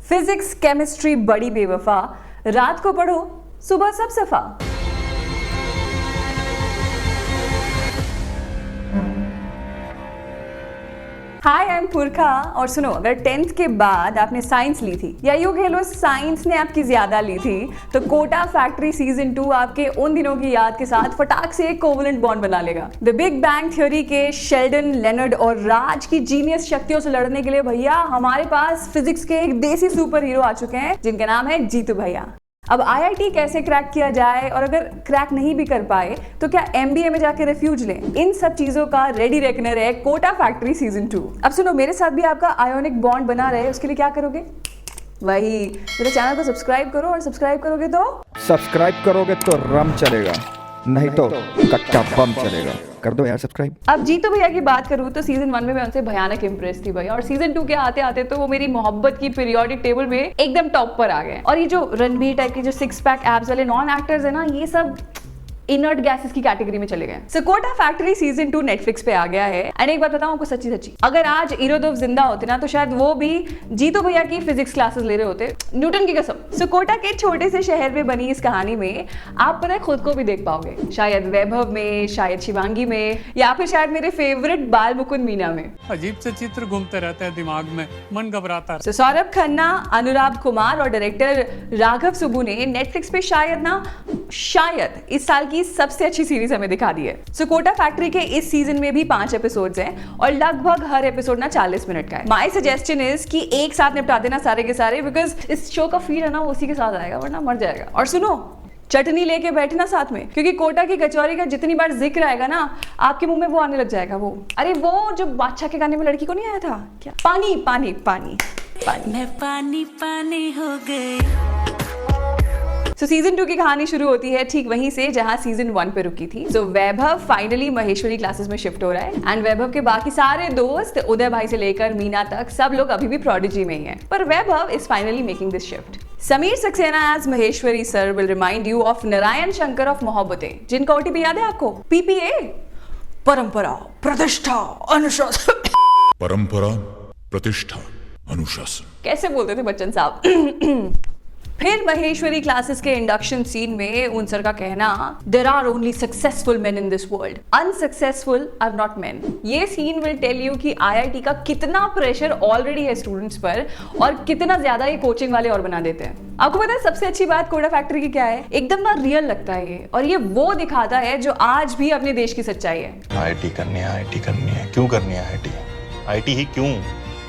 Physics chemistry बड़ी बेवफा, रात को पढ़ो सुबह सब सफा। हाय आई एम पुरखा। और सुनो, अगर 10th के बाद आपने साइंस ली थी या यूं कह लो साइंस ने आपकी ज्यादा ली थी, तो कोटा फैक्ट्री सीजन 2 आपके उन दिनों की याद के साथ फटाक से एक कोवलेंट बॉन्ड बना लेगा। द बिग बैंग थ्योरी के शेल्डन, लेनर्ड और राज की जीनियस शक्तियों से लड़ने के लिए भैया हमारे पास फिजिक्स के एक देसी सुपर हीरो आ चुके हैं जिनका नाम है जीतू भैया। अब आईआईटी कैसे क्रैक किया जाए, और अगर क्रैक नहीं भी कर पाए तो क्या एमबीए में जाके रिफ्यूज लें, इन सब चीजों का रेडी रेकनर है कोटा फैक्ट्री सीजन 2। अब सुनो, मेरे साथ भी आपका आयोनिक बॉन्ड बना रहे, उसके लिए क्या करोगे? वही मेरे चैनल को सब्सक्राइब करो, और सब्सक्राइब करोगे तो रम चलेगा, नहीं तो कट्टा बम चलेगा। कर दो यार सब्सक्राइब। अब जीतू भैया की बात करूँ तो सीजन 1 में मैं उनसे भयानक इंप्रेस थी भैया, और सीजन 2 के आते आते तो वो मेरी मोहब्बत की पीरियोडिक टेबल में एकदम टॉप पर आ गए। और ये जो रणबीर टाइप के जो 6 पैक एब्स वाले नॉन एक्टर्स है ना, ये सब इनर्ट गैसेस की कैटेगरी में चले गए। सो कोटा फैक्ट्री सीजन 2 नेटफ्लिक्स पे आ गया है। एंड एक बात बताऊं आपको सच्ची, अगर आज इरोदोव जिंदा होते ना, तो शायद वो भी जीतू भैया की फिजिक्स क्लासेस ले रहे होते, न्यूटन की कसम। सो कोटा के छोटे से शहर में बनी इस कहानी में आप पता है खुद को भी देख पाओगे, शायद वैभव में, शायद शिवांगी में, या फिर शायद मेरे फेवरेट बाल मुकुंद मीना में। अजीब से चित्र घूमते रहते हैं दिमाग में, मन घबराता है। सौरभ खन्ना, अनुराग कुमार और डायरेक्टर राघव सुब्बू ने नेटफ्लिक्स पे शायद इस साल की सबसे अच्छी सीरीज हमें दिखा दी है। सो कोटा फैक्ट्री के इस सीजन में भी 5 एपिसोड्स हैं और लगभग हर एपिसोड ना 40 मिनट का है। माय सजेशन इज कि एक साथ निपटा देना सारे के सारे, बिकॉज इस शो का फील है ना उसी के साथ आएगा, वरना मर जाएगा। और सुनो, चटनी लेके बैठना साथ में, क्योंकि कोटा की कचौरी का जितनी बार जिक्र आएगा ना, आपके मुंह में वो आने लग जाएगा। वो अरे वो जो बादशाह के गाने में लड़की को नहीं आया था क्या, पानी पानी पानी पानी, मैं पानी पानी हो गई। सो सीजन 2 की कहानी शुरू होती है ठीक वहीं से जहां सीजन 1 पे रुकी थी। सो वैभव फाइनली महेश्वरी क्लासेस में शिफ्ट हो रहा है, एंड वैभव के बाकी सारे दोस्त उदय भाई से लेकर मीना तक सब लोग अभी भी प्रोडिजी में ही हैं, पर Vaibhav is finally making this shift. Sameer Saxena as Maheshwari sir will remind you of Narayan Shankar of Mohabbatein, जिनका ओटीपी याद है आपको? पीपीए, परंपरा प्रतिष्ठा अनुशासन। परंपरा प्रतिष्ठा अनुशासन कैसे बोलते थे बच्चन साहब। फिर महेश्वरी क्लासेस के इंडक्शन सीन में उन सर का कहना, there are only successful men in this world, unsuccessful are not men. ये सीन विल टेल यू कि आईआईटी का कितना प्रेशर ऑलरेडी है स्टूडेंट्स पर, और कितना ज्यादा ये कोचिंग वाले और बना देते हैं। आपको पता है सबसे अच्छी बात कोटा फैक्ट्री की क्या है? एकदम ना रियल लगता है ये, और ये वो दिखाता है जो आज भी अपने देश की सच्चाई है। आईआईटी करनी है, क्यों करनी है आईआईटी ही क्यों?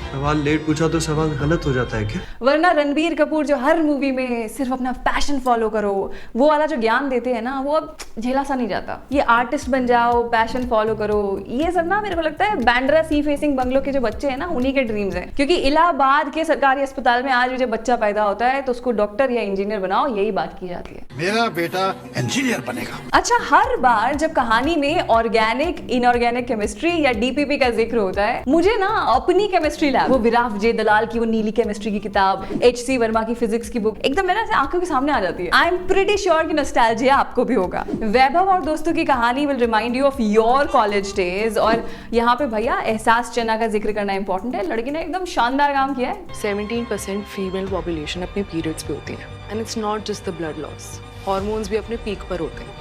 सवाल लेट पूछा तो सवाल गलत हो जाता है क्या? वरना रणबीर कपूर जो हर मूवी में सिर्फ अपना पैशन फॉलो करो, वो वाला जो ज्ञान देते हैं ना, वो अब झेला सा नहीं जाता। ये आर्टिस्ट बन जाओ, पैशन फॉलो करो, ये सब ना मेरे को लगता है बैंड्रा सी फेसिंग बंगलों के जो बच्चे हैं ना, उन्हीं के ड्रीम्स हैं। क्योंकि इलाहाबाद के सरकारी अस्पताल में आज भी जब बच्चा पैदा होता है तो उसको डॉक्टर या इंजीनियर बनाओ, यही बात की जाती है। मेरा बेटा इंजीनियर बनेगा। अच्छा, हर बार जब कहानी में ऑर्गेनिक इनऑर्गेनिक केमिस्ट्री या डीपीपी का जिक्र होता है, मुझे ना अपनी केमिस्ट्री लैब, वो विराफ जे दलाल की वो नीली केमिस्ट्री की किताब, एचसी वर्मा की फिजिक्स की बुक एकदम मेरे आंखों के सामने आ जाती है। आई एम प्रीटी श्योर कि नॉस्टैल्जिया आपको भी होगा। वैभव और दोस्तों की कहानी will remind you of your college days. और यहाँ पे भैया एहसास चना का जिक्र करना इंपॉर्टेंट है, लड़की ने एकदम शानदार काम किया है। 17% फीमेल पॉपुलेशन अपने पीरियड्स पे होती है, and it's not just the blood loss, hormones भी अपने पीक पर होते हैं,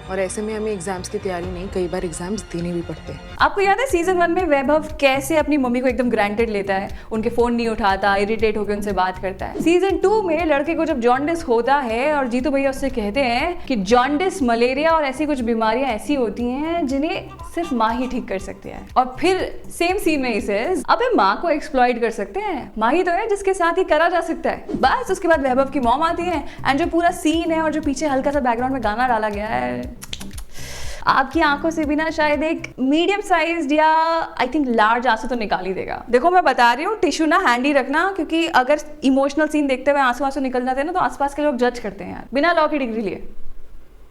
और ऐसे में हमें एग्जाम्स की तैयारी नहीं, कई बार एग्जाम्स देने भी पड़ते हैं। आपको याद है सीजन 1 में वैभव कैसे अपनी मम्मी को एकदम ग्रांटेड लेता है, उनके फोन नहीं उठाता, इरिटेट होकर उनसे बात करता है। सीजन 2 में लड़के को जब जॉन्डिस होता है और जीतू भैया उससे कहते हैं कि जॉन्डिस, मलेरिया और ऐसी कुछ बीमारियां ऐसी होती हैं जिन्हें सिर्फ माँ ही ठीक कर सकती है। और फिर सेम सीन में इसे अबे माँ को एक्सप्लॉइट कर सकते हैं, माँ ही तो है जिसके साथ ही करा जा सकता है। बस उसके बाद वैभव की मॉम आती है, एंड जो पूरा सीन है और जो पीछे हल्का सा बैकग्राउंड में गाना डाला गया है, आपकी आंखों से भी ना शायद एक मीडियम साइज या आई थिंक लार्ज आंसू तो निकाल ही देगा। देखो मैं बता रही हूँ, टिश्यू ना हैंडी रखना, क्योंकि अगर इमोशनल सीन देखते हुए आंसू निकल जाते हैं ना, तो आसपास के लोग जज करते हैं यार, बिना लॉ की डिग्री लिए।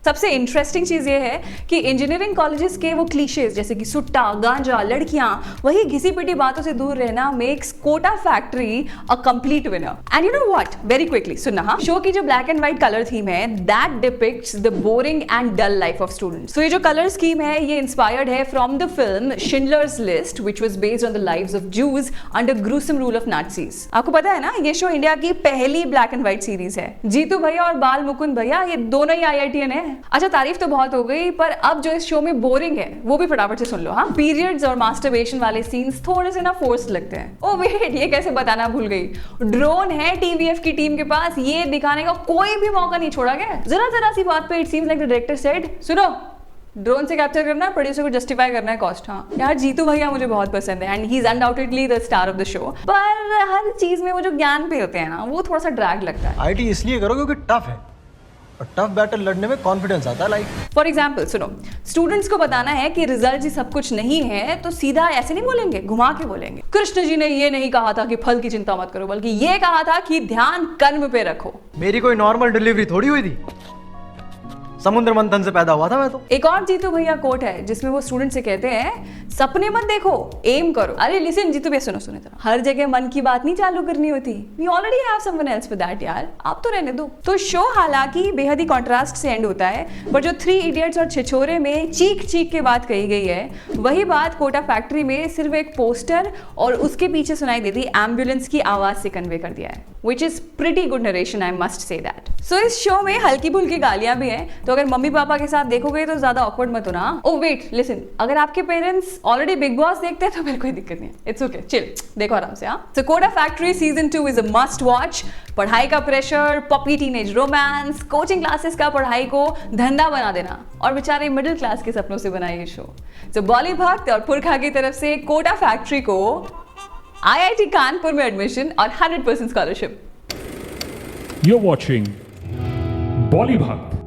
सबसे इंटरेस्टिंग चीज ये है कि इंजीनियरिंग कॉलेजेस के वो क्लीशेज जैसे कि सुट्टा, गांजा, लड़कियां, वही घिसी पिटी बातों से दूर रहना makes Kota factory a complete winner. And you know what, very quickly सुनना, हाँ, शो की जो black and white colour theme है that depicts the boring and dull life of students. तो ये जो कलर स्कीम है ये इंस्पायर्ड है from the film Schindler's list which was based on the lives of Jews under gruesome rule of Nazis. आपको पता है ना, ये शो इंडिया की पहली ब्लैक एंड व्हाइट सीरीज है। जीतू भैया और बाल मुकुंद भैया ये दोनों ही IITian है। अच्छा, तारीफ तो बहुत हो गई, पर अब जो इस शो में बोरिंग है वो भी फटाफट से सुन लो। हाँ, पीरियड्स और मास्टरबेशन वाले सीन्स थोड़े से ना फोर्स्ड लगते हैं। ओ वेट, ये कैसे बताना भूल गई, ड्रोन है TVF की टीम के पास, ये दिखाने का कोई भी मौका नहीं छोड़ा गया। जरा सी बात पे it seems like the director said, सुनो, ड्रोन से कैप्चर करना है, प्रोड्यूसर को जस्टिफाई करना है कॉस्ट। हाँ यार, जीतू भैया मुझे बहुत पसंद है and he is undoubtedly the star of the show, पर हर चीज में वो जो ज्ञान पे होते हैं ना, वो थोड़ा सा ड्रैग लगता है। आईटी इसलिए करो क्योंकि टफ है, और टफ बैटल लड़ने में कॉन्फिडेंस आता है। लाइक फॉर एग्जाम्पल सुनो, स्टूडेंट्स को बताना है कि रिजल्ट ही सब कुछ नहीं है, तो सीधा ऐसे नहीं बोलेंगे, घुमा के बोलेंगे। कृष्ण जी ने ये नहीं कहा था कि फल की चिंता मत करो, बल्कि ये कहा था कि ध्यान कर्म पे रखो। मेरी कोई नॉर्मल डिलीवरी थोड़ी हुई थी, समुद्र मंथन से पैदा हुआ था मैं तो। एक और जीतू भैया कोट है जिसमें वो स्टूडेंट से कहते हैं, सपने मत देखो, एम करो। अरे लिसन जीतू भैया, सुनो जरा, हर जगह मन की बात नहीं चालू करनी होती। We already have someone else for that यार, आप तो रहने दो। तो शो हालांकि बेहद ही कॉन्ट्रास्ट से एंड होता है, पर जो 3 इडियट्स और छिछोरे में चीख के बात कही गई है, वही बात कोटा फैक्ट्री में सिर्फ एक पोस्टर और उसके पीछे सुनाई देती एम्बुलेंस की आवाज से कन्वे कर दिया है, which is pretty good narration, I must say that. So इस शो में हल्की फुल्की गालियां भी हैं, तो अगर मम्मी पापा के साथ देखोगे तो ज्यादा awkward मत होना। Oh wait, listen, अगर आपके पेरेंट्स ऑलरेडी बिग बॉस देखते हैं तो फिर कोई दिक्कत नहीं है, इट्स ओके, चिल, देखो आराम से। हाँ, So Kota factory season 2 is a must watch। पढ़ाई का pressure, poppy teenage romance, coaching classes का पढ़ाई को धंधा बना देना, और बेचारे मिडिल क्लास के सपनों से बनाई ये शो। So बॉली भक्त और पुरखा की तरफ से कोटा फैक्ट्री को IIT कानपुर में एडमिशन और 100% स्कॉलरशिप। You're watching Bollywood.